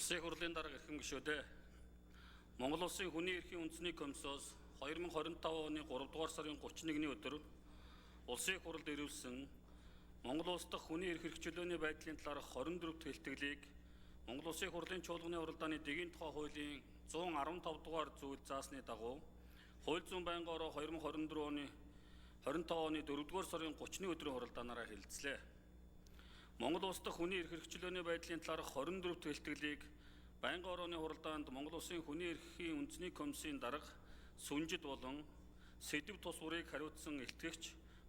Улсын хурлын дарга эрхэм гишүүдээ Монгол Улсын хүний эрхийн үндэсний комиссоос 2025 оны 3 дугаар сарын 31-ний өдөр улсын хурлд ирүүлсэн Монгол улс дахь хүний эрх хэрэгжүүлээний байдлын талаарх 24-р хэлтгэлийг Монгол Улсын хурлын чуулганы уралдааны дэгийн тухай хуулийн 115 дугаар зүйл заасны дагуу хууль зүйн байнгын ороо 2024 оны 25 оны 4 дугаар сарын 30-ны өдрийн хуралдаанаараа хэлэлцлээ. Монгол улс дахь хүний эрх хэрэгжүүлээний байдлын талаарх 24-р хэлтгэлийг байнгын орооны хуралдаанд Монгол Улсын хүний эрхийн үндэсний комиссийн дарга сүнжид болон сэдэв тус урыг хариуцсан илтгэгч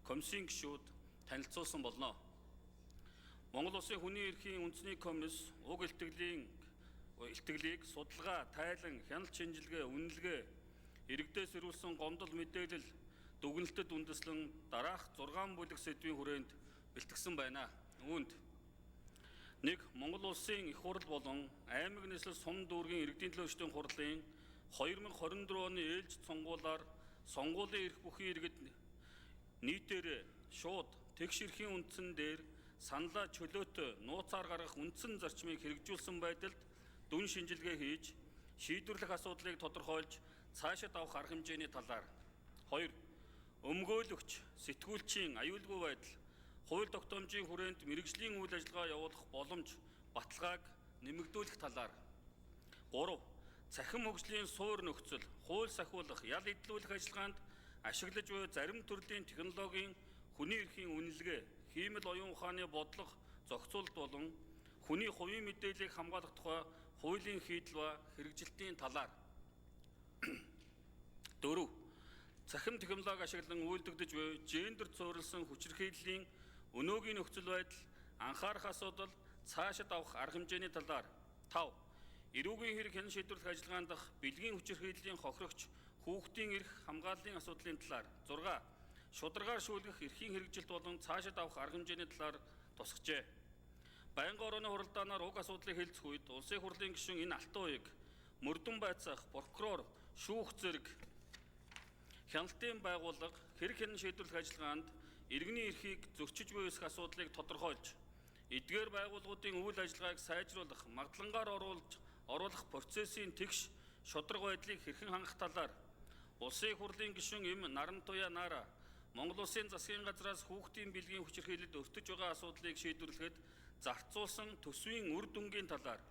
комиссийн гишүүд танилцуулсан болно. Монгол Улсын хүний эрхийн үндэсний комисс уг илтгэлийг судалгаа, тайлан, хяналт шинжилгээ, үнэлгээ, иргэдээс ирүүлсэн гомдол мэдээлэл, дүгнэлтэд үндэслэн дараах 6 бүлэг сэдвийн хүрээнд бэлтгэсэн байна. Үүнд 1. Монгол Улсын их хурл болон аймаг нийслэл сум дүүргийн иргэдийн төлөөлчдийн хурлын 2024 оны ээлжид сонгуулиар сонгуулийн эрх бүхий иргэд нийтээр шууд тэгш эрхийн үндсэн дээр саналаа чөлөөтэй нууцаар гаргах үндсэн зарчмыг хэрэгжүүлсэн байдалд дүн шинжилгээ хийж шийдвэрлэх асуудлыг тодорхойлж цаашид авах арга хэмжээний талаар 2. Өмгөөлөгч, сэтгүүлчийн аюулгүй байдал, хууль тогтоомжийн хүрээнд мэргэжлийн үйл ажиллагаа явуулах боломж, баталгааг нэмэгдүүлэх талаар 3. Цахим хөгжлийн суур нөхцөл, хууль сахиулах, ял эдлүүлэх ажиллагаанд ашиглаж буй зарим төрлийн технологийн хүний эрхийн үнэлгээ, хиймэл оюун ухааны бодлого, зохицуулалт болон хүний хувийн мэдээллийг хамгаалах тухай хуулийн хийдэл ба хэрэгжилтийн талаар 4. Цахим технологи ашиглан үйлдэгдэж буй гендер зөөрөлсөн хүчирхийллийн өнөөгийн нөхцөл байдал, анхаарах асуудал, цаашид авах арга хэмжээний талаар 5. Эрүүгийн хэрэг хэн шийдвэрлэх ажиллагаанд дах бэлгийн хүчирхийллийн хохирогч, хүүхдийн эрх хамгааллын асуудлын талаар 6. Шударгаар шүүлгэх эрхийн хэрэгжилт болон цаашид авах арга хэмжээний талаар тусгажээ. Байнгын орооны хуралдаанаар уг асуудлыг хэлцэх үед улсын хурлын гишүүн энэ алтан уяг мөрдөн байцаах, прокурор, шүүх зэрэг хяналтын байгууллага хэрэг хэн шийдвэрлэх ажиллагаанд иргэний эрхийг зөрчиж буй эсэх асуудлыг тодорхойлж, эдгээр байгууллагуудын үйл ажиллагааг сайжруулах, магадлангаар оруулах процессын тэгш шударга байдлыг хэрхэн хангах талаар улсын хурлын гишүүн эм Нарантуя Нара Монгол Улсын засгийн газраас хүүхдийн бэлгийн хүчирхийлэлд өртөж байгаа асуудлыг шийдвэрлэхэд зарцуулсан төсвийн үр дүнгийн талаар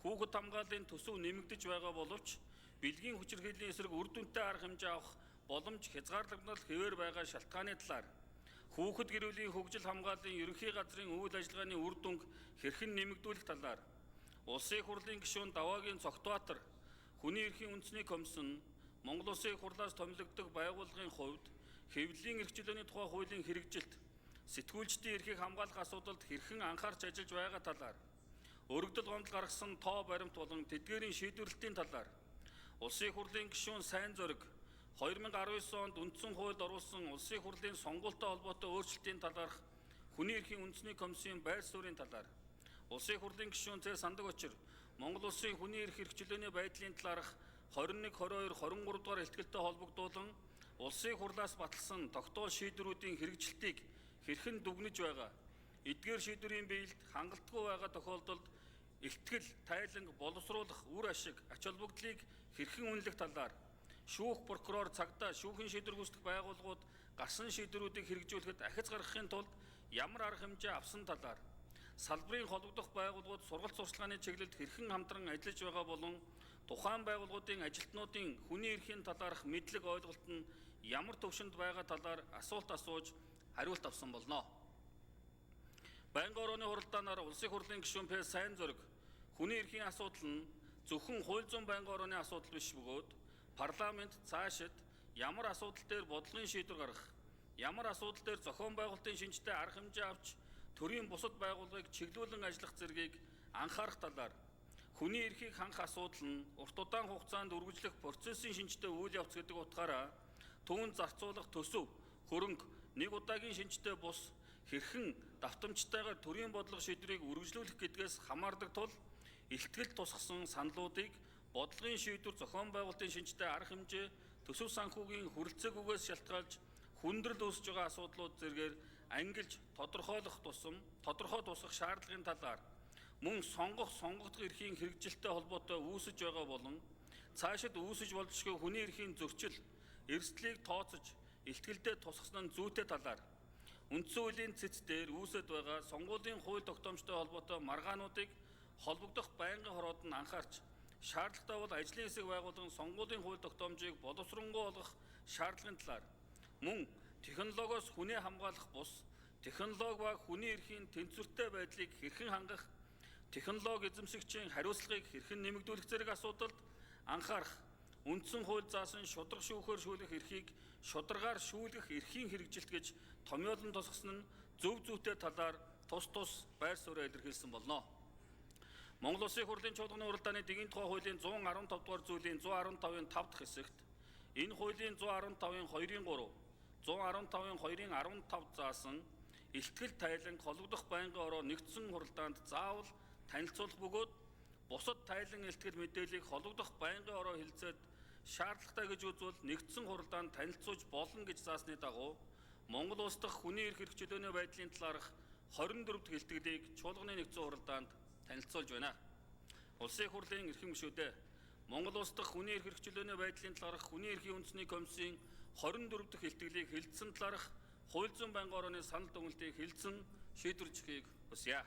хүүхэд хамгааллын төсөв нэмэгдэж байгаа боловч бэлгийн хүчирхийллийн эсрэг үр дүнтэй арга хэмжээ авах боломж хязгаарлагдмал хэвээр байгаа шалтгааны талаар хүүхэд гэр бүлийн хөгжил хамгааллын ерөнхий газрын үйл ажиллагааны үр дүнг хэрхэн нэмэгдүүлэх талаар улсын хурлын гишүүн Даваагийн Цогтбаатар хүний эрхийн үндэсний комисс нь Монгол Улсын хурлаас томилогддог байгууллагын хувьд хэвлэлийн эрхчлөөний тухай хуулийн хэрэгжилт, сэтгүүлчдийн эрхийг хамгаалах асуудалд хэрхэн анхаарч ажиллаж байгаа талаар, өргөдөл гомдол гаргасан тоо баримт болон тэдгээрийн шийдвэрлэлтийн талаар улсын хурлын гишүүн Сайн Зориг 2019 онд үндсэн хуульд оруулсан улсын хурлын сонгуультай холбоотой өөрчлөлтийн талаарх хүний эрхийн үндэсний комиссийн байр суурийн талаар улсын хурлын гишүүн Зэ Сандаг Очир Монгол Улсын хүний эрх хэрэгжүүлээний байдлын талаарх 21, 22, 23 дугаар хэлтгэлтэй холбогдуулан улсын хурлаас баталсан тогтоол шийдвэрүүдийн хэрэгжилтийг хэрхэн дүгнэж байгаа, эдгээр шийдвэрийн биелэлд хангалтгүй байгаа тохиолдолд илтгэл, тайланг, боловсруулах, үр ашиг, ач холбогдлыг хэрхэн үнэлэх талаар шүүх прокурор, цагдаа, шүүхийн шийдвэр гүйцэтгэх байгууллагууд гарсан шийдвэрүүдийг хэрэгжүүлэхэд ахиц гаргахын тулд ямар арга хэмжээ авсан талаар салбарын холбогдох байгууллагууд сургалт сурчлагын чиглэлд хэрхэн хамтран ажиллаж байгаа болон тухайн байгууллагуудын ажилтнуудын хүний эрхийн талаарх мэдлэг ойлголт нь ямар төвшөнд байгаа талаар асуулт асууж хариулт авсан болно. Байнгын орооны хуралдаанаар улсын хурлын гишүүн П. Сайн Зориг хүний эрхийн асуудал нь зөвхөн хууль зүйн байнгын орооны асуудал биш бөгөөд парламент цаашид ямар асуудал дээр бодлогын шийдвэр гаргах, ямар асуудал дээр зохион байгуулалтын шинжтэй арга хэмжээ авч төрийн бусад байгууллагыг чиглүүлэн ажиллах зэргийг анхаарах талаар хүний эрхийг хангах асуудал нь урт удаан хугацаанд үргэлжлэх процессын шинжтэй үйл явц гэдэг утгаараа түүнд зарцуулах төсөв, хөрөнгө, нэг удаагийн шинжтэй бус хэрхэн давтамжтайгаар төрийн бодлого шийдвэрийг үргэлжлүүлэх гэдгээс хамаардаг тул илтгэл тусгасан саналуудыг бодлогын шийдвэр зохион байгуулалтын шинжтэй арга хэмжээ, төсөв санхүүгийн хүрэлцээгүйгээс шалтгаалж хүндрэл үүсэж байгаа асуудлууд зэргээр ангилж тодорхой тусах шаардлагын талаар мөн сонгогдох эрхийн хэрэгжилтэй холбоотой үүсэж байгаа болон цаашид үүсэж болзошгүй хүний эрхийн зөрчил, эрсдлийг тооцож, илтгэлдээ тусгасан нь зүйтэй талаар үндсэн хуулийн цэц дээр үүсэж байгаа сонгуулийн хууль тогтоомжтой холбоотой маргаануудыг холбогдох байнгын хороод нь анхаарч, шаардлагатай бол ажлын хэсэг байгуулан сонгуулийн хууль тогтоомжийг боловсронгуй болгох шаардлагын талаар мөн технологиос хүнээ хамгаалах бус технологи ба хүний эрхийн тэнцвэртэй байдлыг хэрхэн хангах, технологи эзэмшигчийн хариуцлагыг хэрхэн нэмэгдүүлэх зэрэг асуудалд анхаарах, үндсэн хууль заасан шударга шүүхээр шүүлэх эрхийг шударгаар шүүлгэх эрхийн хэрэгжилт гэж томьёолон тусгасан нь зөв зүйтэй талаар тус байр суурь илэрхийлсэн болно. Монгол Улсын хурлын чуулганы уралдааны дэгийн тухай хуулийн 115 дугаар зүйлийн 115-ын 5 дахь хэсэгт энэ хуулийн 115-ын 2-ын 3, 115-ын 2-ын 15 заасан илтгэл тайлан холбогдох байнгын ороо нэгдсэн хуралдаанд заавал танилцуулах бөгөөд бусад тайлан илтгэл мэдээллийг холбогдох байнгын ороо хэлцээд шаардлагатай гэж үзвэл нэгдсэн хуралдаанд танилцуулж болно гэж заасны дагуу Монгол улс дахь хүний эрх хэрэгжүүлээний байдлын талаарх 24 дахь илтгэлийг чуулганы нэгдсэн хуралдаанд танилцуулж байна. Улсын хурлын эрхэм гишүүдээ Монгол улс дахь хүний эрх хэрэгжүүлээний байдлын талаарх хүний эрхийн үндэсний комиссийн 24 дахь илтгэлийг хэлэлцсэн талаарх хууль зүйн байнгын орооны санал дүгнэлтийг хэлэлцэн шийдвэрлэжихийг хүсье.